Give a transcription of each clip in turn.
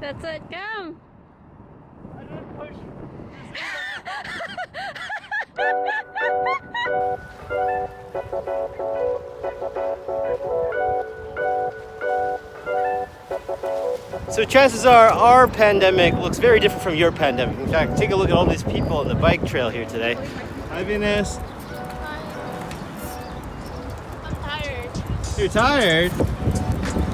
That's it, come! I didn't push. So chances are our pandemic looks very different from your pandemic. In fact, take a look at all these people on the bike trail here today. Hi, Venus. I'm tired. You're tired?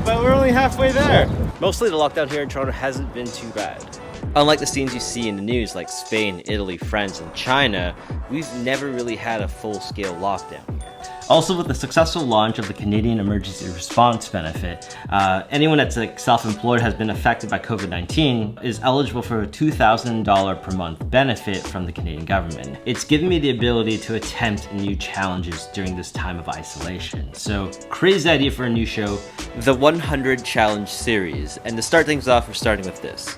But we're only halfway there. Mostly the lockdown here in Toronto hasn't been too bad. Unlike the scenes you see in the news like Spain, Italy, France, and China, we've never really had a full-scale lockdown here. Also, with the successful launch of the Canadian Emergency Response Benefit, anyone that's self-employed has been affected by COVID-19 is eligible for a $2,000 per month benefit from the Canadian government. It's given me the ability to attempt new challenges during this time of isolation. So, crazy idea for a new show, the 100 Challenge series. And to start things off, we're starting with this.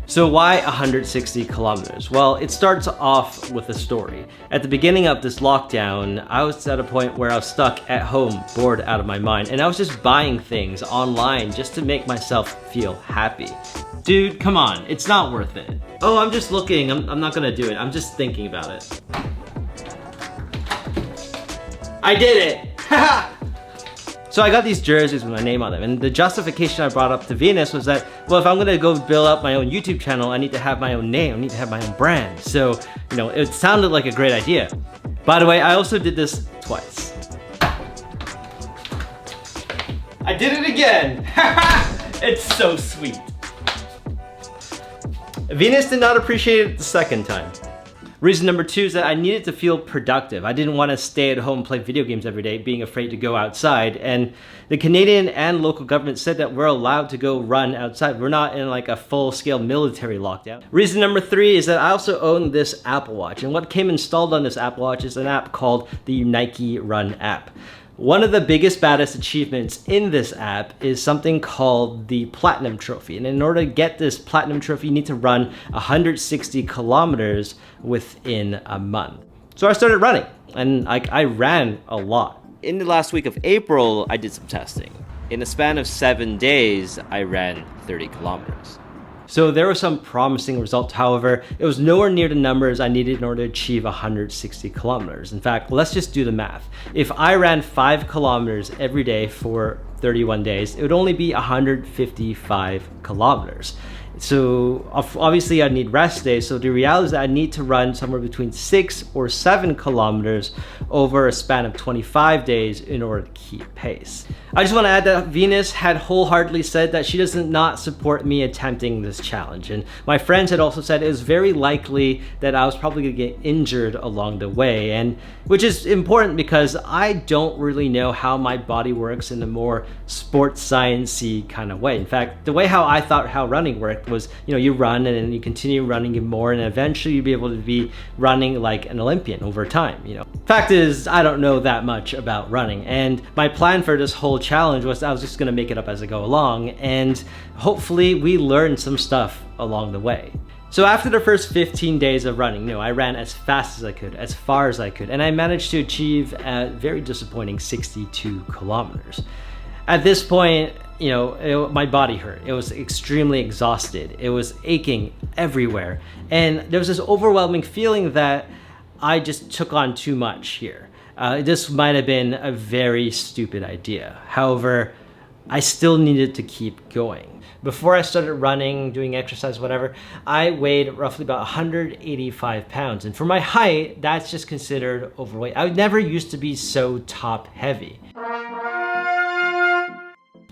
So why 160 kilometers? Well, it starts off with a story. At the beginning of this lockdown, I was at a point where I was stuck at home, bored out of my mind, and I was just buying things online just to make myself feel happy. Dude, come on, it's not worth it. Oh, I'm just looking, I'm not gonna do it, I'm just thinking about it. I did it! Haha! So I got these jerseys with my name on them, and the justification I brought up to Venus was that, well, if I'm gonna go build up my own YouTube channel, I need to have my own name, I need to have my own brand. So, you know, it sounded like a great idea. By the way, I also did this twice. I did it again! It's so sweet. Venus did not appreciate it the second time. Reason number 2 is that I needed to feel productive. I didn't want to stay at home and play video games every day, being afraid to go outside. And the Canadian and local government said that we're allowed to go run outside. We're not in like a full-scale military lockdown. Reason number 3 is that I also own this Apple Watch. And what came installed on this Apple Watch is an app called the Nike Run app. One of the biggest, baddest achievements in this app is something called the Platinum Trophy. And in order to get this Platinum Trophy, you need to run 160 kilometers within a month. So I started running, and I ran a lot. In the last week of April, I did some testing. In a span of 7 days, I ran 30 kilometers. So there were some promising results. However, it was nowhere near the numbers I needed in order to achieve 160 kilometers. In fact, let's just do the math. If I ran 5 kilometers every day for 31 days, it would only be 155 kilometers. So obviously I need rest days. So the reality is that I need to run somewhere between 6 or 7 kilometers over a span of 25 days in order to keep pace. I just want to add that Venus had wholeheartedly said that she does not support me attempting this challenge. And my friends had also said it was very likely that I was probably going to get injured along the way, and which is important because I don't really know how my body works in a more sports science-y kind of way. In fact, the way how I thought how running worked was, you know, you run and then you continue running more, and eventually you'll be able to be running like an Olympian over time, you know. Fact is, I don't know that much about running, and my plan for this whole challenge was I was just gonna make it up as I go along, and hopefully we learn some stuff along the way. So after the first 15 days of running, I ran as fast as I could, as far as I could, and I managed to achieve a very disappointing 62 kilometers. At this point, my body hurt. It was extremely exhausted. It was aching everywhere. And there was this overwhelming feeling that I just took on too much here. This might have been a very stupid idea. However, I still needed to keep going. Before I started running, doing exercise, whatever, I weighed roughly about 185 pounds. And for my height, that's just considered overweight. I never used to be so top heavy.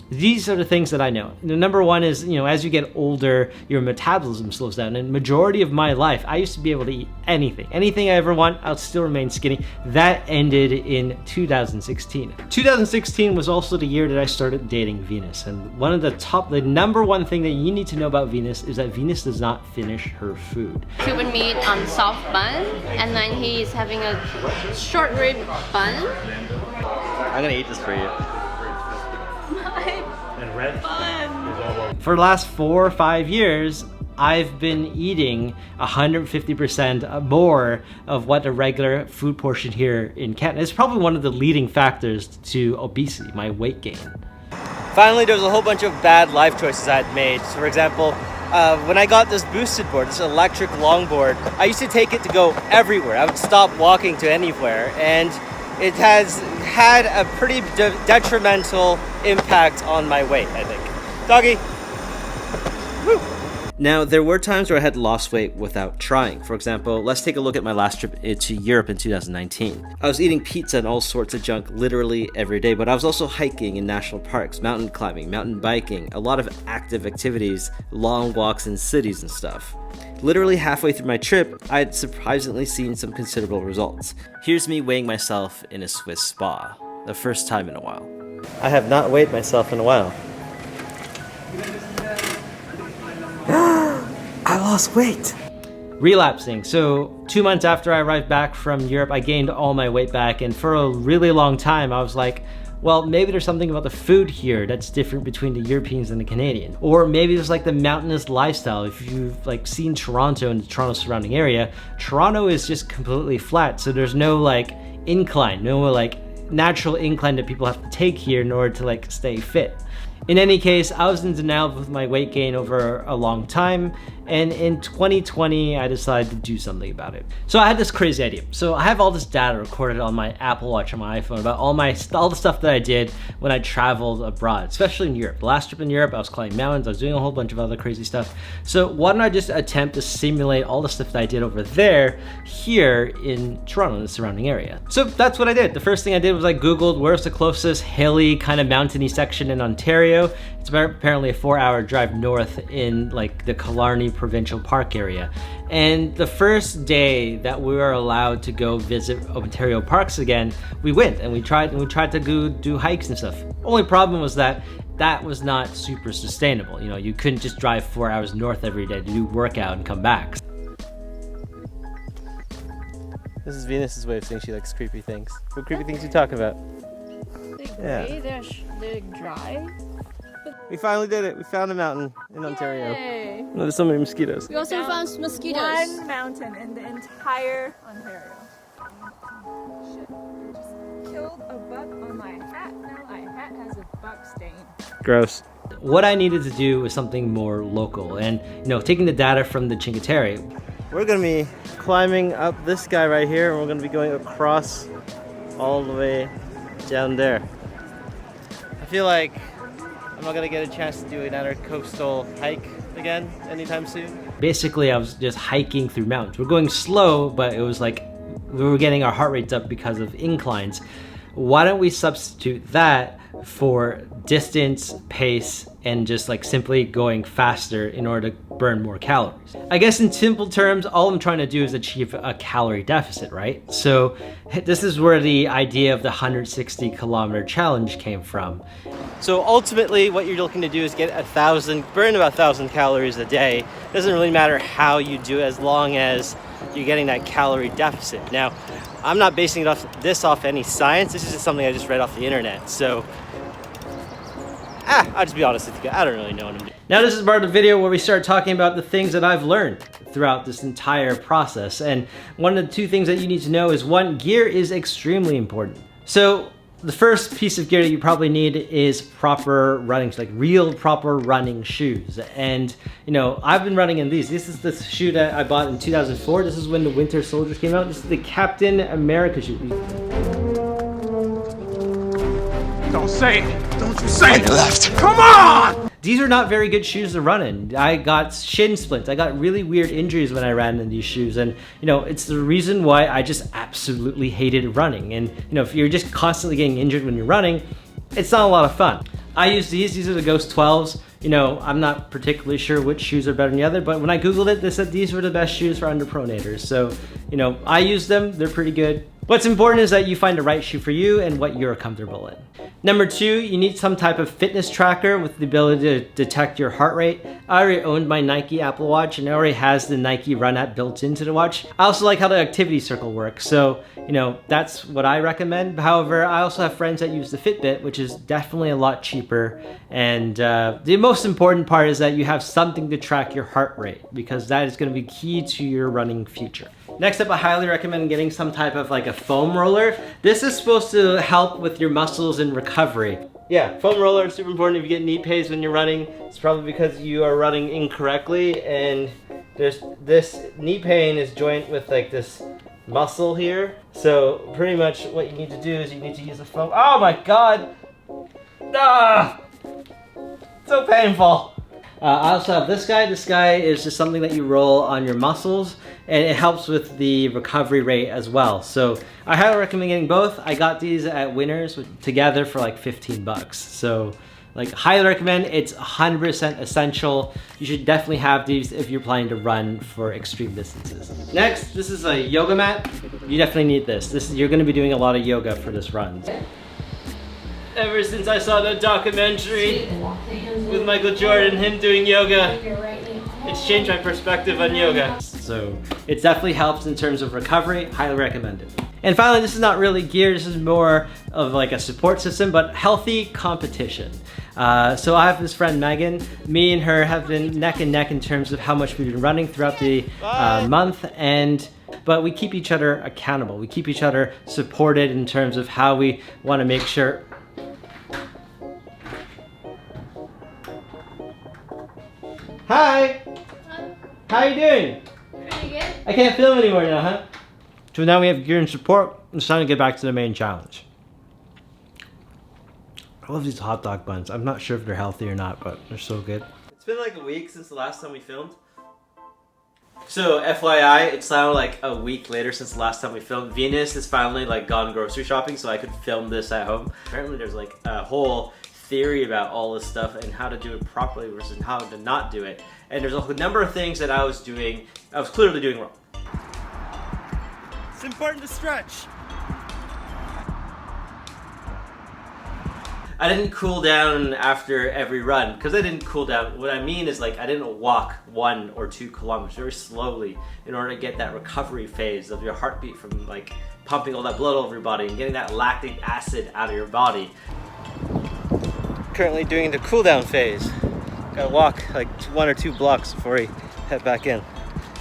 These are the things that I know. Number one is, as you get older, your metabolism slows down. And majority of my life, I used to be able to eat anything. Anything I ever want, I'll still remain skinny. That ended in 2016. 2016 was also the year that I started dating Venus. And the number one thing that you need to know about Venus is that Venus does not finish her food. Cuban meat on soft bun, and then he's having a short rib bun. I'm gonna eat this for you. And red bun. For the last 4 or 5 years, I've been eating 150% more of what a regular food portion here in Canada. It's probably one of the leading factors to obesity, my weight gain. Finally, there was a whole bunch of bad life choices I'd made. So for example, when I got this boosted board, this electric longboard, I used to take it to go everywhere. I would stop walking to anywhere, and it has had a pretty detrimental impact on my weight, I think. Doggy! Woo! Now, there were times where I had lost weight without trying. For example, let's take a look at my last trip to Europe in 2019. I was eating pizza and all sorts of junk literally every day, but I was also hiking in national parks, mountain climbing, mountain biking, a lot of active activities, long walks in cities and stuff. Literally halfway through my trip, I had surprisingly seen some considerable results. Here's me weighing myself in a Swiss spa, the first time in a while. I have not weighed myself in a while. I lost weight. Relapsing. So 2 months after I arrived back from Europe, I gained all my weight back, and for a really long time I was like, well, maybe there's something about the food here that's different between the Europeans and the Canadian. Or maybe there's like the mountainous lifestyle. If you've like seen Toronto and the Toronto surrounding area, Toronto is just completely flat. So there's no like incline, no like natural incline that people have to take here in order to like stay fit. In any case, I was in denial with my weight gain over a long time, and in 2020, I decided to do something about it. So I had this crazy idea. So I have all this data recorded on my Apple Watch, on my iPhone, about all the stuff that I did when I traveled abroad, especially in Europe. The last trip in Europe, I was climbing mountains, I was doing a whole bunch of other crazy stuff. So why don't I just attempt to simulate all the stuff that I did over there, here in Toronto, and the surrounding area. So that's what I did. The first thing I did was I Googled where's the closest hilly, kind of mountainy section in Ontario. It's apparently a 4-hour drive north in like the Killarney Provincial Park area. And the first day that we were allowed to go visit Ontario parks again, we went and we tried to go do hikes and stuff. Only problem was that was not super sustainable. You know, you couldn't just drive 4 hours north every day to do workout and come back. This is Venus's way of saying she likes creepy things. What creepy things are you talking about? They're gray, they're dry. We finally did it. We found a mountain in Ontario. Yay. Oh, there's so many mosquitoes. We also found mosquitoes. One mountain in the entire Ontario. Shit, I just killed a bug on my hat. Now my hat has a bug stain. Gross. What I needed to do was something more local, and taking the data from the Cinque Terre. We're gonna be climbing up this guy right here, and we're gonna be going across all the way down there. I feel like I'm not gonna get a chance to do another coastal hike again anytime soon. Basically, I was just hiking through mountains. We're going slow, but it was like we were getting our heart rates up because of inclines. Why don't we substitute that for distance, pace, and just like simply going faster in order to burn more calories? I guess in simple terms, all I'm trying to do is achieve a calorie deficit, right? So this is where the idea of the 160 kilometer challenge came from. So ultimately what you're looking to do is burn about 1,000 calories a day. Doesn't really matter how you do it as long as you're getting that calorie deficit. Now, I'm not basing this off any science. This is just something I just read off the internet. So I'll just be honest with you, I don't really know what I'm doing. Now this is part of the video where we start talking about the things that I've learned throughout this entire process. And one of the two things that you need to know is, one, gear is extremely important. So the first piece of gear that you probably need is proper running, like real proper running shoes. And I've been running in these. This is the shoe that I bought in 2004. This is when the Winter Soldiers came out. This is the Captain America shoe. Don't say it. Don't you say it. Left. Come on! These are not very good shoes to run in. I got shin splints. I got really weird injuries when I ran in these shoes. And, it's the reason why I just absolutely hated running. And, if you're just constantly getting injured when you're running, it's not a lot of fun. I use these. These are the Ghost 12s. I'm not particularly sure which shoes are better than the other, but when I Googled it, they said these were the best shoes for underpronators. So, I use them. They're pretty good. What's important is that you find the right shoe for you and what you're comfortable in. Number 2, you need some type of fitness tracker with the ability to detect your heart rate. I already owned my Nike Apple Watch and it already has the Nike Run app built into the watch. I also like how the activity circle works, so that's what I recommend. However, I also have friends that use the Fitbit, which is definitely a lot cheaper, and the most important part is that you have something to track your heart rate, because that is going to be key to your running future. Next up, I highly recommend getting some type of like a foam roller. This is supposed to help with your muscles and recovery. Yeah, foam roller is super important if you get knee pains when you're running. It's probably because you are running incorrectly, and this knee pain is joined with like this muscle here. So pretty much what you need to do is you need to use a foam. Oh my god! Ah! So painful. I also have this guy. This guy is just something that you roll on your muscles, and it helps with the recovery rate as well. So I highly recommend getting both. I got these at Winners together for like 15 bucks. So like highly recommend. It's 100% essential. You should definitely have these if you're planning to run for extreme distances. Next, this is a yoga mat. You definitely need this. You're going to be doing a lot of yoga for this run. Ever since I saw the documentary with Michael Jordan, him doing yoga, it's changed my perspective on yoga. So it definitely helps in terms of recovery. Highly recommend it. And finally, this is not really gear. This is more of like a support system, but healthy competition. So I have this friend Megan. Me and her have been neck and neck in terms of how much we've been running throughout the month, but we keep each other accountable. We keep each other supported in terms of how we want to make sure. Hi! How you doing? Pretty good. I can't film anymore now, huh? So now we have gear and support. It's time to get back to the main challenge. I love these hot dog buns. I'm not sure if they're healthy or not, but they're so good. It's been like a week since the last time we filmed. So FYI, it's now like a week later since the last time we filmed. Venus has finally like gone grocery shopping so I could film this at home. Apparently there's like a whole theory about all this stuff and how to do it properly versus how to not do it. And there's a number of things that I was clearly doing wrong. It's important to stretch. I didn't cool down after every run, because I didn't cool down. What I mean is like I didn't walk 1 or 2 kilometers very slowly in order to get that recovery phase of your heartbeat from like pumping all that blood over your body and getting that lactic acid out of your body. Currently doing the cool down phase. Gotta walk like 1 or 2 blocks before we head back in.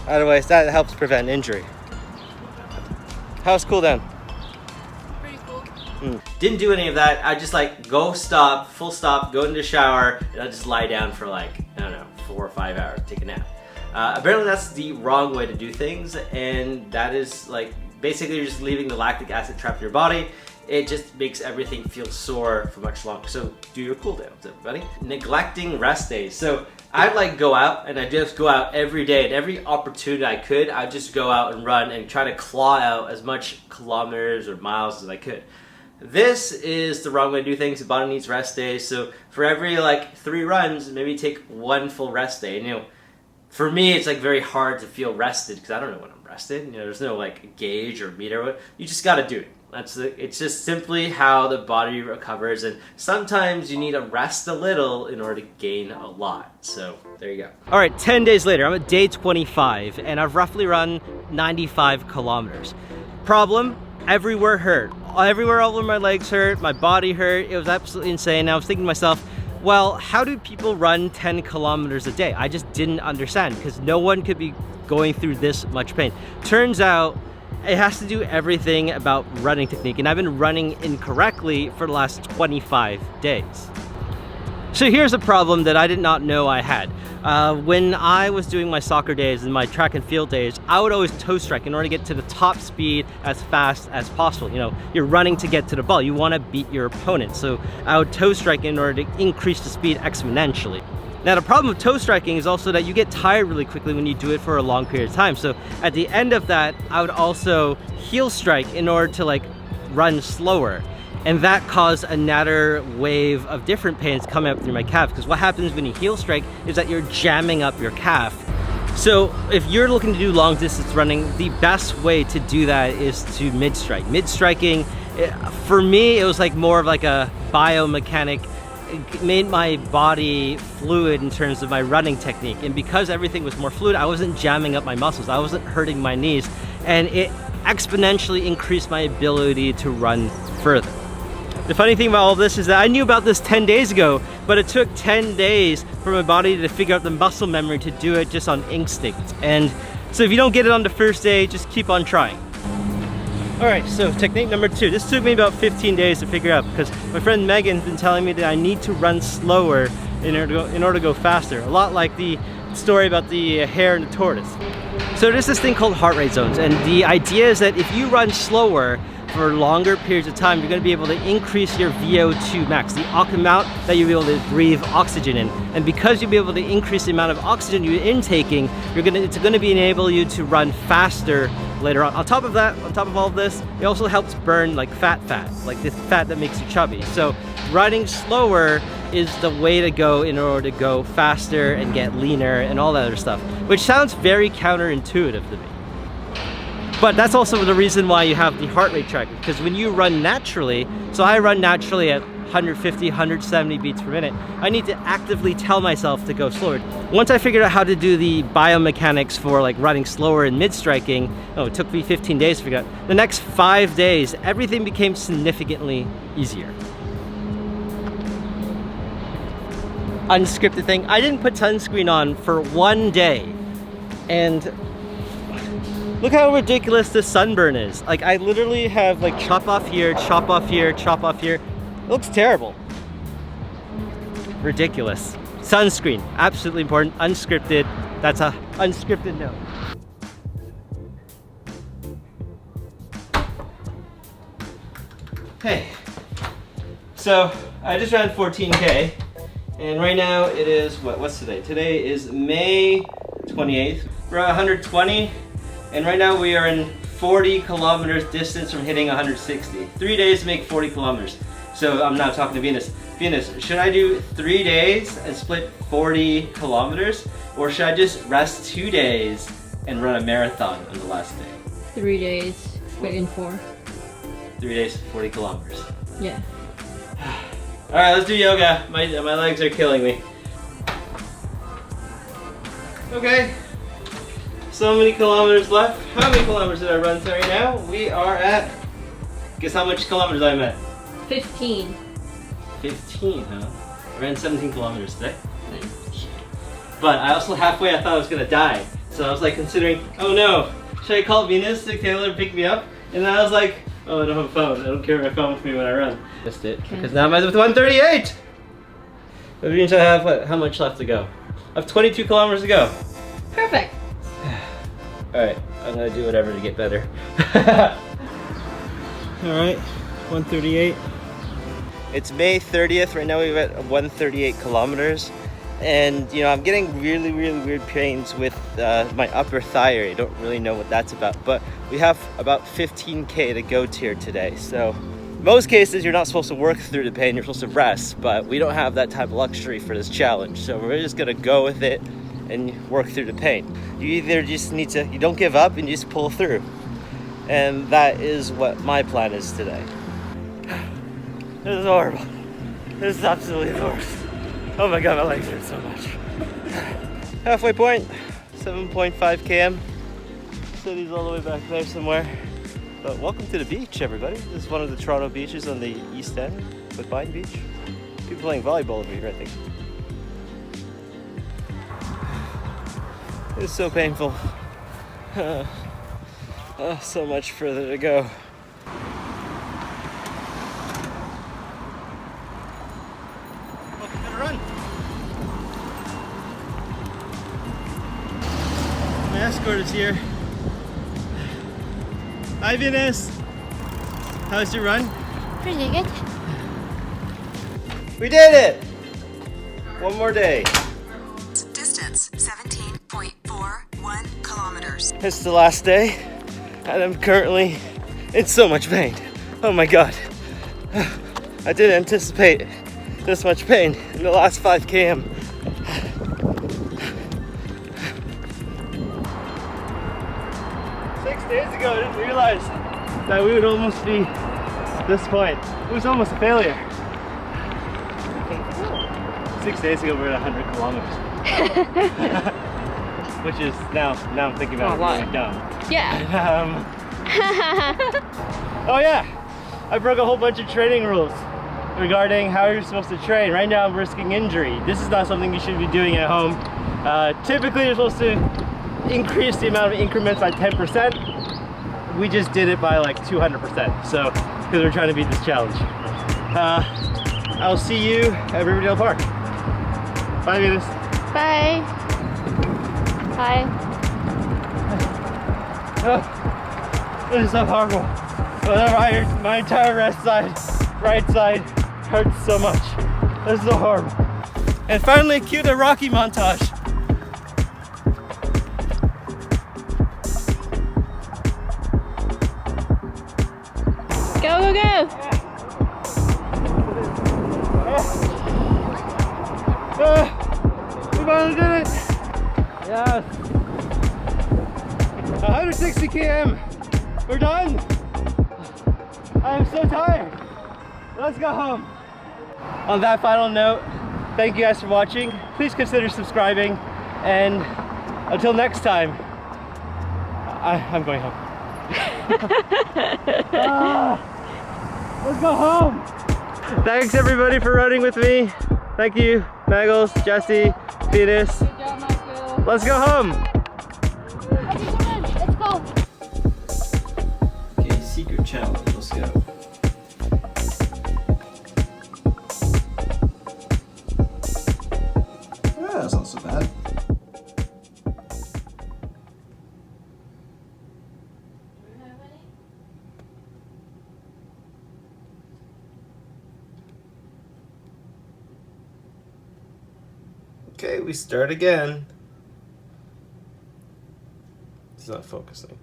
Otherwise, that helps prevent injury. How's cool down? Pretty cool. Didn't do any of that. I just like full stop, go into the shower, and I just lie down for like, I don't know, 4 or 5 hours, take a nap. Apparently that's the wrong way to do things, and that is like, basically you're just leaving the lactic acid trapped in your body. It just makes everything feel sore for much longer. So do your cool downs, everybody. Neglecting rest days. So I'd like go out, and I just go out every day, and every opportunity I could, I'd just go out and run and try to claw out as much kilometers or miles as I could. This is the wrong way to do things. The body needs rest days. So for every like 3 runs, maybe take 1 full rest day. And for me, it's like very hard to feel rested because I don't know when I'm rested. There's no like gauge or meter. You just got to do it. It's just simply how the body recovers, and sometimes you need to rest a little in order to gain a lot. So there you go. All right, 10 days later, I'm at day 25, and I've roughly run 95 kilometers. Problem, everywhere hurt. Everywhere all over my legs hurt, my body hurt. It was absolutely insane. I was thinking to myself, well, how do people run 10 kilometers a day? I just didn't understand, because no one could be going through this much pain. Turns out, it has to do everything about running technique, and I've been running incorrectly for the last 25 days. So here's a problem that I did not know I had. When I was doing my soccer days and my track and field days, I would always toe strike in order to get to the top speed as fast as possible. You're running to get to the ball. You want to beat your opponent. So I would toe strike in order to increase the speed exponentially. Now the problem with toe striking is also that you get tired really quickly when you do it for a long period of time. So at the end of that, I would also heel strike in order to like run slower. And that caused another wave of different pains coming up through my calf, because what happens when you heel strike is that you're jamming up your calf. So if you're looking to do long distance running, the best way to do that is to mid-strike. Mid-striking, for me, it was like more of like a biomechanic. It made my body fluid in terms of my running technique. And because everything was more fluid, I wasn't jamming up my muscles. I wasn't hurting my knees. And it exponentially increased my ability to run further. The funny thing about all this is that I knew about this 10 days ago, but it took 10 days for my body to figure out the muscle memory to do it just on instinct. And so if you don't get it on the first day, just keep on trying. All right, so technique number 2. This took me about 15 days to figure out because my friend Megan's been telling me that I need to run slower in order to go faster. A lot like the story about the hare and the tortoise. So there's this thing called heart rate zones, and the idea is that if you run slower for longer periods of time, you're going to be able to increase your VO2 max, the amount that you'll be able to breathe oxygen in. And because you'll be able to increase the amount of oxygen you're intaking, it's going to enable you to run faster later on. On top of that, on top of all of this, it also helps burn like fat, like this fat that makes you chubby. So running slower is the way to go in order to go faster and get leaner and all that other stuff, which sounds very counterintuitive to me. But that's also the reason why you have the heart rate tracker, because when you run naturally, so I run naturally at 150, 170 beats per minute, I need to actively tell myself to go slower. Once I figured out how to do the biomechanics for like running slower and mid-striking, it took me 15 days to figure out. The next 5 days, everything became significantly easier. Unscripted thing, I didn't put sunscreen on for 1 day, and look how ridiculous this sunburn is. Like I literally have like chop off here, chop off here, chop off here. It looks terrible. Ridiculous. Sunscreen, absolutely important. Unscripted, that's a unscripted note. Hey, so I just ran 14K, and right now it is, what's today? Today is May 28th. We're at 120. And right now we are in 40 kilometers distance from hitting 160. 3 days to make 40 kilometers. So I'm now talking to Venus. Venus, should I do 3 days and split 40 kilometers? Or should I just rest 2 days and run a marathon on the last day? 3 days, split in 4. 3 days, 40 kilometers. Yeah. All right, let's do yoga. My legs are killing me. Okay. So many kilometers left. How many kilometers did I run right now? We are at, guess how much kilometers I'm at? 15. 15, huh? I ran 17 kilometers today. But I also halfway I thought I was gonna die. So I was like considering, oh no, should I call Venus to Taylor to pick me up? And then I was like, oh, I don't have a phone. I don't carry my phone with me when I run. Missed it, because now I'm at 138! That means I have, what, how much left to go? I have 22 kilometers to go. Perfect. Alright, I'm gonna do whatever to get better. Alright, 138. It's May 30th, right now we're at 138 kilometers. And you know, I'm getting really weird pains with my upper thigh area. I don't really know what that's about, but we have about 15K to go here today. So in most cases, you're not supposed to work through the pain, you're supposed to rest, but we don't have that type of luxury for this challenge. So we're just gonna go with it and work through the pain. You either just need to, you don't give up and you just pull through. And that is what my plan is today. This is horrible. This is absolutely the worst. Oh my god, my legs hurt so much. Halfway point, 7.5 km. City's all the way back there somewhere. But welcome to the beach, everybody. This is one of the Toronto beaches on the east end, Woodbine Beach. People playing volleyball over here, I think. It's so painful. So much further to go. Welcome to the run. My escort is here. Hi, Venus. How's your run? Pretty good. We did it! One more day. Distance 17.41 kilometers. It's the last day, and I'm currently in so much pain. Oh my god. I didn't anticipate this much pain in the last 5 km. I didn't realize that we would almost be at this point. It was almost a failure. 6 days ago we were at 100 kilometers. Which is, now I'm thinking about it, really dumb. Yeah. Oh yeah, I broke a whole bunch of training rules regarding how you're supposed to train. Right now I'm risking injury. This is not something you should be doing at home. Typically you're supposed to increase the amount of increments by 10%. We just did it by like 200%, so because we're trying to beat this challenge. I'll see you at Riverdale Park. Bye, Venus. Bye. Bye. Oh, this is so horrible. My entire right side hurts so much. This is so horrible. And finally, cue the Rocky montage. Go, go, go. We finally did it. Yes. 160 km. We're done. I am so tired. Let's go home. On that final note, thank you guys for watching. Please consider subscribing, and until next time, I'm going home. Let's go home. Thanks everybody for running with me. Thank you, Magos, Jesse, Venus. Good job, Maiku. Let's go home. Let's go. Okay, secret challenge. Let's go. Yeah, that's not so bad. Okay, we start again. It's not focusing.